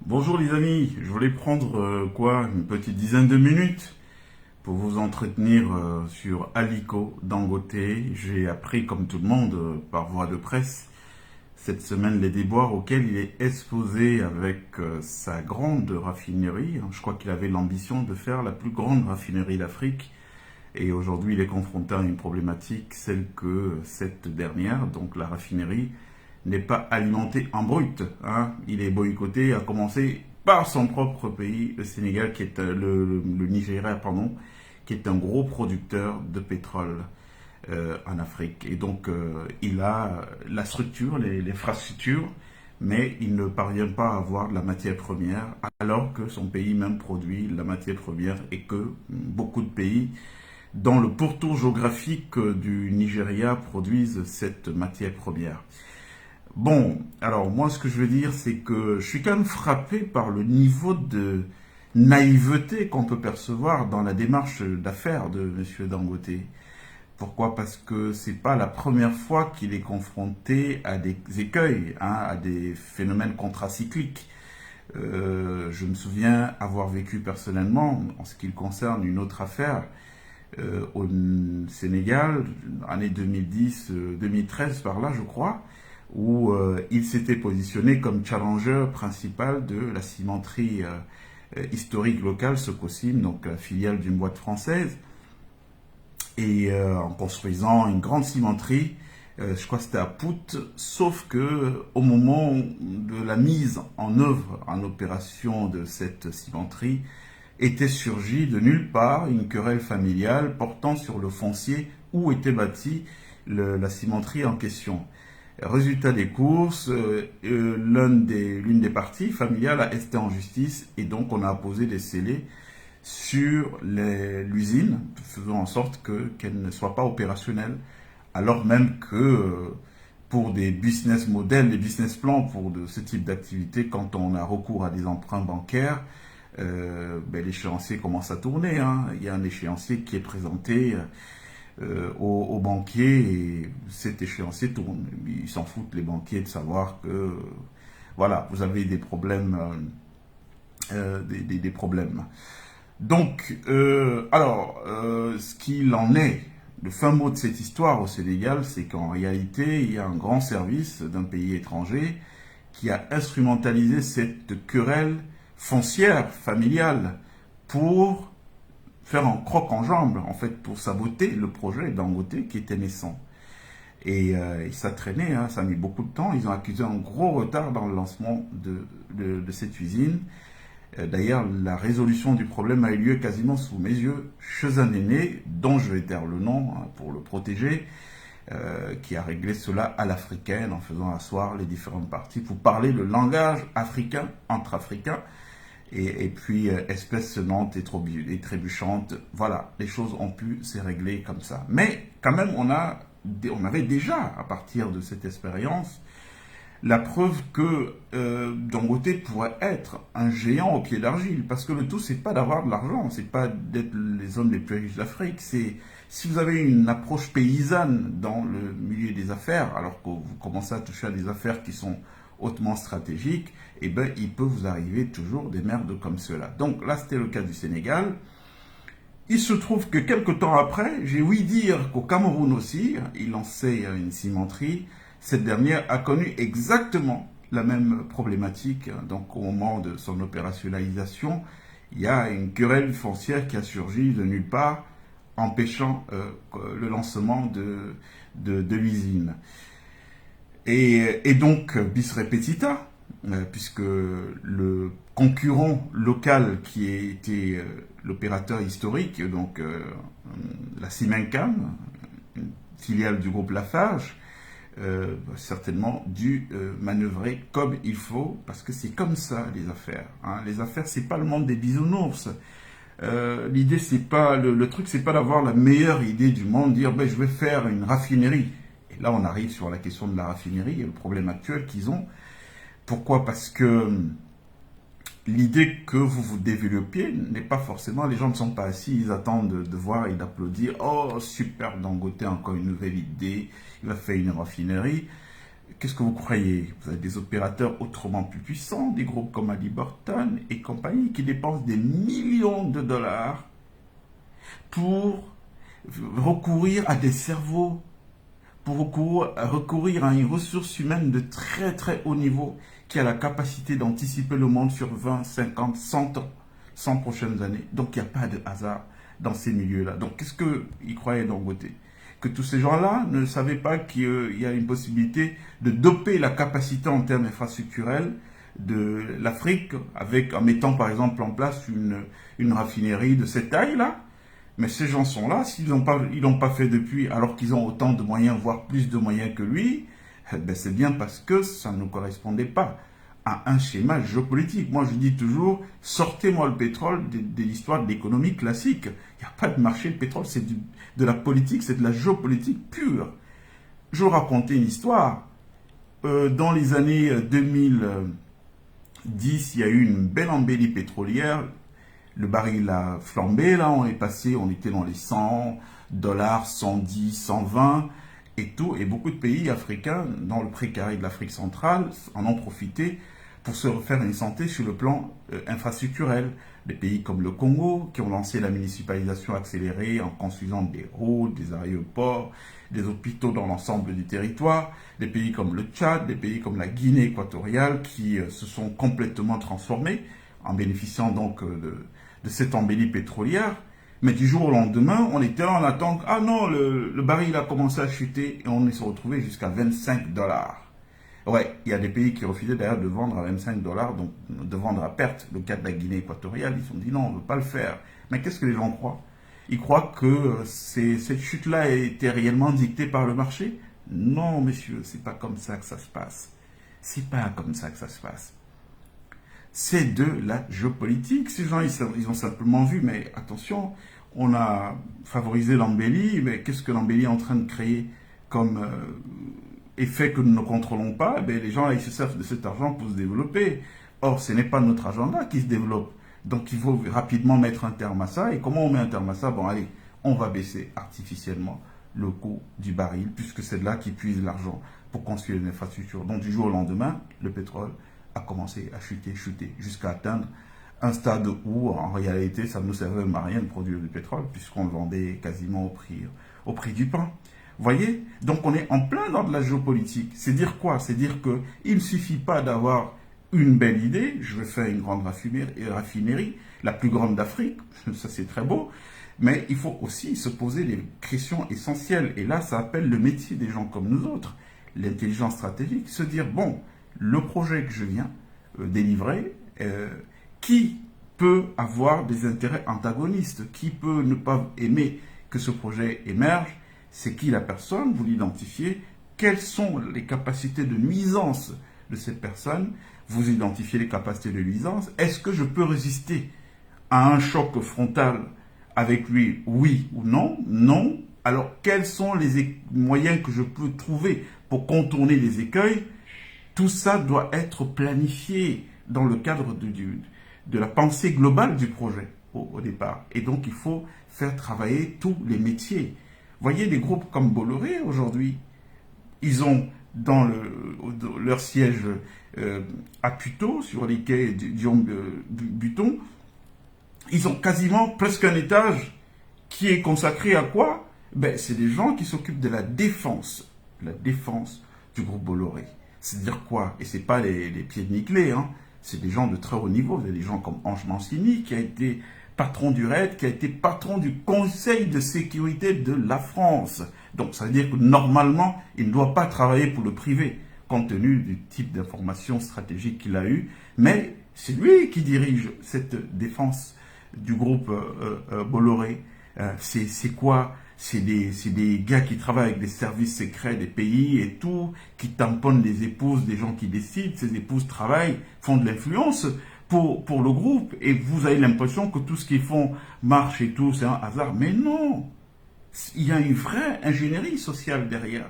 Bonjour les amis, je voulais prendre une petite dizaine de minutes pour vous entretenir sur Aliko Dangote. J'ai appris comme tout le monde par voie de presse cette semaine les déboires auxquels il est exposé avec sa grande raffinerie. Je crois qu'il avait l'ambition de faire la plus grande raffinerie d'Afrique et aujourd'hui il est confronté à une problématique, celle que cette dernière, donc la raffinerie, n'est pas alimenté en brut. Il est boycotté, à commencer par son propre pays, le Sénégal, qui est le Nigeria, pardon, qui est un gros producteur de pétrole en Afrique. Et donc, il a la structure, l'infrastructure, mais il ne parvient pas à avoir de la matière première, alors que son pays même produit la matière première et que beaucoup de pays dans le pourtour géographique du Nigeria produisent cette matière première. Bon, alors moi ce que je veux dire c'est que je suis quand même frappé par le niveau de naïveté qu'on peut percevoir dans la démarche d'affaires de M. Dangote. Pourquoi? Parce que c'est pas la première fois qu'il est confronté à des écueils, à des phénomènes contracycliques. Je me souviens avoir vécu personnellement, en ce qui concerne une autre affaire, au Sénégal, année 2010-2013 par là je crois, où il s'était positionné comme challenger principal de la cimenterie historique locale, Sococim, donc la filiale d'une boîte française, et en construisant une grande cimenterie, je crois que c'était à Pout, sauf que au moment de la mise en œuvre, en opération de cette cimenterie, était surgie de nulle part une querelle familiale portant sur le foncier où était bâtie la cimenterie en question. Résultat des courses, l'une des parties familiales a été en justice et donc on a apposé des scellés sur l'usine, faisant en sorte qu'elle ne soit pas opérationnelle, alors même que pour des business models, des business plans pour ce type d'activité, quand on a recours à des emprunts bancaires, l'échéancier commence à tourner. Il y a un échéancier qui est présenté aux banquiers et cet échéancier tourne. Ils s'en foutent les banquiers de savoir que voilà, vous avez des problèmes, des problèmes. Donc, ce qu'il en est, le fin mot de cette histoire au Sénégal, c'est qu'en réalité, il y a un grand service d'un pays étranger qui a instrumentalisé cette querelle foncière, familiale, pour faire un croc en jambe, en fait, pour saboter le projet Dangote qui était naissant. Et ça traînait, ça a mis beaucoup de temps. Ils ont accusé un gros retard dans le lancement de cette usine. D'ailleurs, la résolution du problème a eu lieu quasiment sous mes yeux chez un aîné, dont je vais taire le nom pour le protéger, qui a réglé cela à l'africaine en faisant asseoir les différentes parties pour parler le langage africain entre Africains. Et puis, espèce sonnante et trébuchante, voilà, les choses ont pu se régler comme ça. Mais quand même, on avait déjà, à partir de cette expérience, la preuve que Dangote pourrait être un géant au pied d'argile. Parce que le tout, c'est pas d'avoir de l'argent, c'est pas d'être les hommes les plus riches d'Afrique. C'est si vous avez une approche paysanne dans le milieu des affaires, alors que vous commencez à toucher à des affaires qui sont hautement stratégiques, eh ben, il peut vous arriver toujours des merdes comme cela. Donc là, c'était le cas du Sénégal. Il se trouve que quelques temps après, j'ai ouï dire qu'au Cameroun aussi, il lançait une cimenterie. Cette dernière a connu exactement la même problématique. Donc au moment de son opérationnalisation, il y a une querelle foncière qui a surgi de nulle part, empêchant le lancement de l'usine. Et donc, bis repetita, puisque le concurrent local qui était l'opérateur historique, donc la Cimencam, une filiale du groupe Lafarge, certainement dû manœuvrer comme il faut, parce que c'est comme ça les affaires. Les affaires, c'est pas le monde des bisounours. L'idée, c'est pas le truc, c'est pas d'avoir la meilleure idée du monde, dire je vais faire une raffinerie. Et là, on arrive sur la question de la raffinerie et le problème actuel qu'ils ont. Pourquoi? Parce que l'idée que vous vous développiez n'est pas forcément, les gens ne sont pas assis, ils attendent de voir et d'applaudir. Oh, super Dangote, encore une nouvelle idée, il va faire une raffinerie. Qu'est-ce que vous croyez? Vous avez des opérateurs autrement plus puissants, des groupes comme Halliburton et compagnie, qui dépensent des millions de dollars pour recourir à des cerveaux, pour recourir à une ressource humaine de très très haut niveau qui a la capacité d'anticiper le monde sur 20, 50, 100 ans, 100 prochaines années. Donc il n'y a pas de hasard dans ces milieux-là. Donc qu'est-ce qu'ils croyaient Dangote? Que tous ces gens-là ne savaient pas qu'il y a une possibilité de doper la capacité en termes infrastructurels de l'Afrique en mettant par exemple en place une raffinerie de cette taille-là. Mais ces gens sont là, s'ils l'ont pas fait depuis, alors qu'ils ont autant de moyens, voire plus de moyens que lui, ben c'est bien parce que ça ne correspondait pas à un schéma géopolitique. Moi, je dis toujours, sortez-moi le pétrole de l'histoire de l'économie classique. Il n'y a pas de marché, le pétrole, c'est de la politique, c'est de la géopolitique pure. Je vais vous raconter une histoire. Dans les années 2010, il y a eu une belle embellie pétrolière. Le baril a flambé, là, on était dans les 100 dollars, 110, 120 et tout. Et beaucoup de pays africains, dans le précaré de l'Afrique centrale, en ont profité pour se refaire une santé sur le plan infrastructurel. Des pays comme le Congo, qui ont lancé la municipalisation accélérée en construisant des routes, des aéroports, des hôpitaux dans l'ensemble du territoire. Des pays comme le Tchad, des pays comme la Guinée équatoriale, qui se sont complètement transformés en bénéficiant donc de cette embellie pétrolière. Mais du jour au lendemain, on était là en attente. Ah non, le baril a commencé à chuter et on s'est retrouvé jusqu'à 25 dollars. Ouais, il y a des pays qui refusaient d'ailleurs de vendre à 25 dollars, donc de vendre à perte. Le cas de la Guinée équatoriale, ils se sont dit non, on ne veut pas le faire. Mais qu'est-ce que les gens croient? Ils croient que cette chute-là a été réellement dictée par le marché? Non, messieurs, c'est pas comme ça que ça se passe. C'est pas comme ça que ça se passe. C'est de la géopolitique. Ces gens, ils ont simplement vu, mais attention, on a favorisé l'embellie, mais qu'est-ce que l'embellie est en train de créer comme effet que nous ne contrôlons pas? Eh bien, les gens, là, ils se servent de cet argent pour se développer. Or, ce n'est pas notre agenda qui se développe. Donc, il faut rapidement mettre un terme à ça. Et comment on met un terme à ça? Bon, allez, on va baisser artificiellement le coût du baril, puisque c'est de là qu'ils puisent l'argent pour construire les infrastructures. Donc, du jour au lendemain, le pétrole a commencé à chuter, jusqu'à atteindre un stade où, en réalité, ça ne nous servait à rien de produire du pétrole, puisqu'on le vendait quasiment au prix du pain. Vous voyez? Donc, on est en plein dans de la géopolitique. C'est dire quoi? C'est dire qu'il ne suffit pas d'avoir une belle idée, je vais faire une grande raffinerie, la plus grande d'Afrique, ça c'est très beau, mais il faut aussi se poser des questions essentielles. Et là, ça appelle le métier des gens comme nous autres, l'intelligence stratégique, se dire, bon, le projet que je viens délivrer, qui peut avoir des intérêts antagonistes, qui peut ne pas aimer que ce projet émerge, c'est qui la personne, vous l'identifiez, quelles sont les capacités de nuisance de cette personne, vous identifiez les capacités de nuisance, est-ce que je peux résister à un choc frontal avec lui, oui ou non? Non. Alors, quels sont les moyens que je peux trouver pour contourner les écueils? Tout ça doit être planifié dans le cadre de la pensée globale du projet au départ. Et donc, il faut faire travailler tous les métiers. Voyez des groupes comme Bolloré aujourd'hui, ils ont dans leur siège à Puteaux, sur les quais Buton, ils ont quasiment presque un étage qui est consacré à quoi? Ben, c'est des gens qui s'occupent de la défense du groupe Bolloré. C'est-à-dire quoi? Et c'est pas les pieds de nickelés, hein. C'est des gens de très haut niveau. Vous avez des gens comme Ange Mancini, qui a été patron du RAID, qui a été patron du Conseil de sécurité de la France. Donc, ça veut dire que normalement, il ne doit pas travailler pour le privé, compte tenu du type d'information stratégique qu'il a eu. Mais c'est lui qui dirige cette défense du groupe Bolloré. C'est quoi? C'est des gars qui travaillent avec des services secrets des pays et tout, qui tamponnent les épouses des gens qui décident. Ces épouses travaillent, font de l'influence pour le groupe. Et vous avez l'impression que tout ce qu'ils font marche et tout, c'est un hasard. Mais non! Il y a une vraie ingénierie sociale derrière.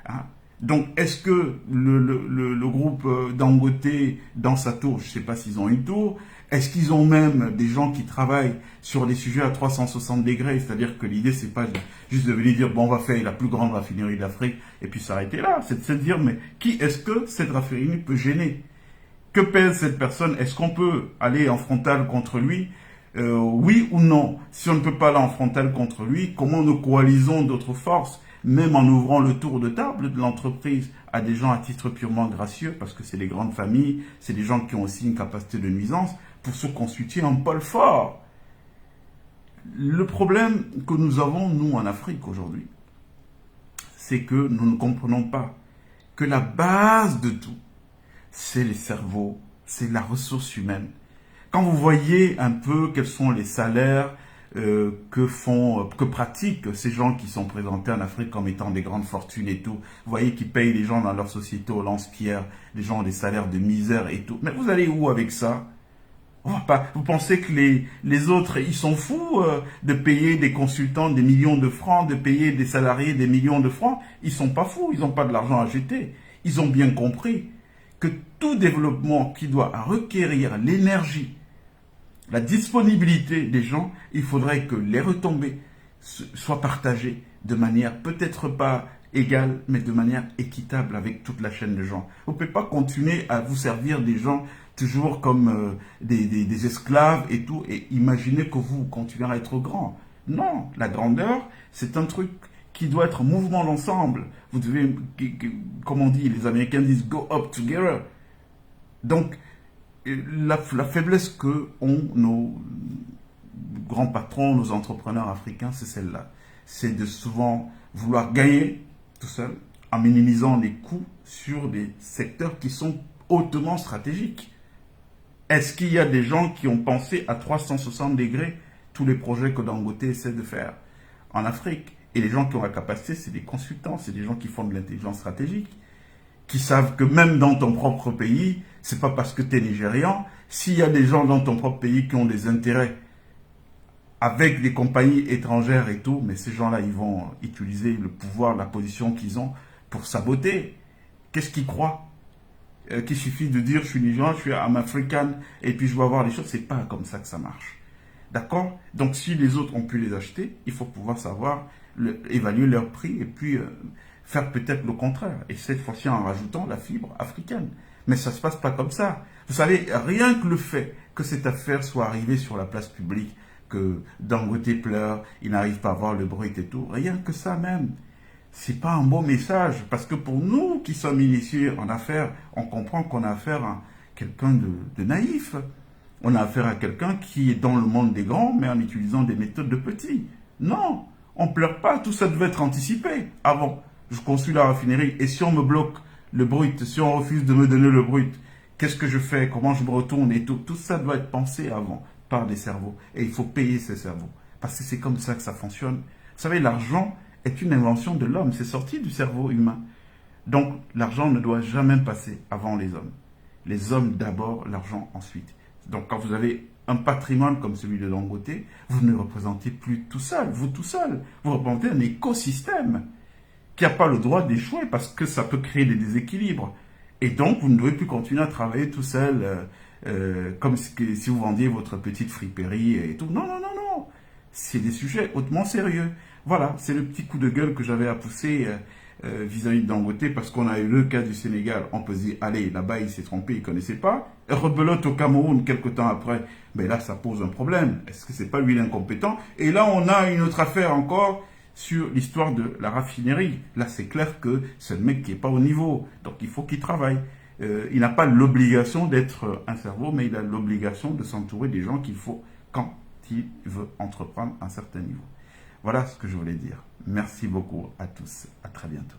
Hein? Donc, est-ce que le groupe Dangote, dans sa tour, je ne sais pas s'ils ont une tour, est-ce qu'ils ont même des gens qui travaillent sur des sujets à 360 degrés? C'est-à-dire que l'idée, c'est pas juste de venir dire, bon, on va faire la plus grande raffinerie d'Afrique, et puis s'arrêter là. C'est de se dire, mais qui est-ce que cette raffinerie peut gêner? Que pèse cette personne? Est-ce qu'on peut aller en frontal contre lui? Oui ou non? Si on ne peut pas aller en frontal contre lui, comment nous coalisons d'autres forces, même en ouvrant le tour de table de l'entreprise à des gens à titre purement gracieux, parce que c'est des grandes familles, c'est des gens qui ont aussi une capacité de nuisance, pour se constituer un pôle fort? Le problème que nous avons, nous, en Afrique aujourd'hui, c'est que nous ne comprenons pas que la base de tout, c'est les cerveaux, c'est la ressource humaine. Quand vous voyez un peu quels sont les salaires que pratiquent ces gens qui sont présentés en Afrique comme étant des grandes fortunes et tout, vous voyez qu'ils payent les gens dans leur société au lance-pierre, les gens ont des salaires de misère et tout. Mais vous allez où avec ça? Vous pensez que les autres, ils sont fous de payer des consultants des millions de francs, de payer des salariés des millions de francs? Ils sont pas fous, ils n'ont pas de l'argent à jeter. Ils ont bien compris que tout développement qui doit requérir l'énergie, la disponibilité des gens, il faudrait que les retombées soient partagées de manière peut-être pas égale, mais de manière équitable avec toute la chaîne de gens. Vous ne pouvez pas continuer à vous servir des gens toujours comme des esclaves et tout, et imaginer que vous continuerez à être grand. Non, la grandeur, c'est un truc qui doit être mouvement d'ensemble. Vous devez, comme on dit, les Américains disent go up together. Donc, la faiblesse que ont nos grands patrons, nos entrepreneurs africains, c'est celle-là. C'est de souvent vouloir gagner tout seul en minimisant les coûts sur des secteurs qui sont hautement stratégiques. Est-ce qu'il y a des gens qui ont pensé à 360 degrés tous les projets que Dangote essaie de faire en Afrique? Et les gens qui ont la capacité, c'est des consultants, c'est des gens qui font de l'intelligence stratégique, qui savent que même dans ton propre pays, c'est pas parce que tu es nigérian, s'il y a des gens dans ton propre pays qui ont des intérêts avec des compagnies étrangères et tout, mais ces gens-là, ils vont utiliser le pouvoir, la position qu'ils ont pour saboter. Qu'est-ce qu'ils croient? Qu'il suffit de dire je suis nigérian, je suis africain et puis je vais avoir les choses. C'est pas comme ça que ça marche. D'accord? Donc si les autres ont pu les acheter, il faut pouvoir savoir évaluer leur prix et puis faire peut-être le contraire. Et cette fois-ci en rajoutant la fibre africaine. Mais ça se passe pas comme ça. Vous savez, rien que le fait que cette affaire soit arrivée sur la place publique, que Dangote pleure, il n'arrive pas à voir le bruit et tout, rien que ça même, c'est pas un bon message. Parce que pour nous qui sommes initiés en affaires, on comprend qu'on a affaire à quelqu'un de naïf. On a affaire à quelqu'un qui est dans le monde des grands, mais en utilisant des méthodes de petits. Non, on ne pleure pas, tout ça devait être anticipé avant. Je construis la raffinerie, et si on me bloque le brut, si on refuse de me donner le brut, qu'est-ce que je fais, comment je me retourne et tout. Tout ça doit être pensé avant par des cerveaux. Et il faut payer ces cerveaux. Parce que c'est comme ça que ça fonctionne. Vous savez, l'argent est une invention de l'homme. C'est sorti du cerveau humain. Donc, l'argent ne doit jamais passer avant les hommes. Les hommes d'abord, l'argent ensuite. Donc, quand vous avez un patrimoine comme celui de Dangote, vous ne représentez plus tout seul, vous tout seul. Vous représentez un écosystème qui n'a pas le droit d'échouer parce que ça peut créer des déséquilibres. Et donc, vous ne devez plus continuer à travailler tout seul comme si vous vendiez votre petite friperie et tout. Non, non, non, non. C'est des sujets hautement sérieux. Voilà, c'est le petit coup de gueule que j'avais à pousser vis-à-vis de Dangote parce qu'on a eu le cas du Sénégal. On peut se dire, allez, là-bas, il s'est trompé, il ne connaissait pas. Rebelote au Cameroun, quelques temps après. Mais là, ça pose un problème. Est-ce que c'est pas lui l'incompétent? Et là, on a une autre affaire encore sur l'histoire de la raffinerie. Là, c'est clair que c'est le mec qui n'est pas au niveau. Donc, il faut qu'il travaille. Il n'a pas l'obligation d'être un cerveau, mais il a l'obligation de s'entourer des gens qu'il faut quand il veut entreprendre un certain niveau. Voilà ce que je voulais dire. Merci beaucoup à tous. À très bientôt.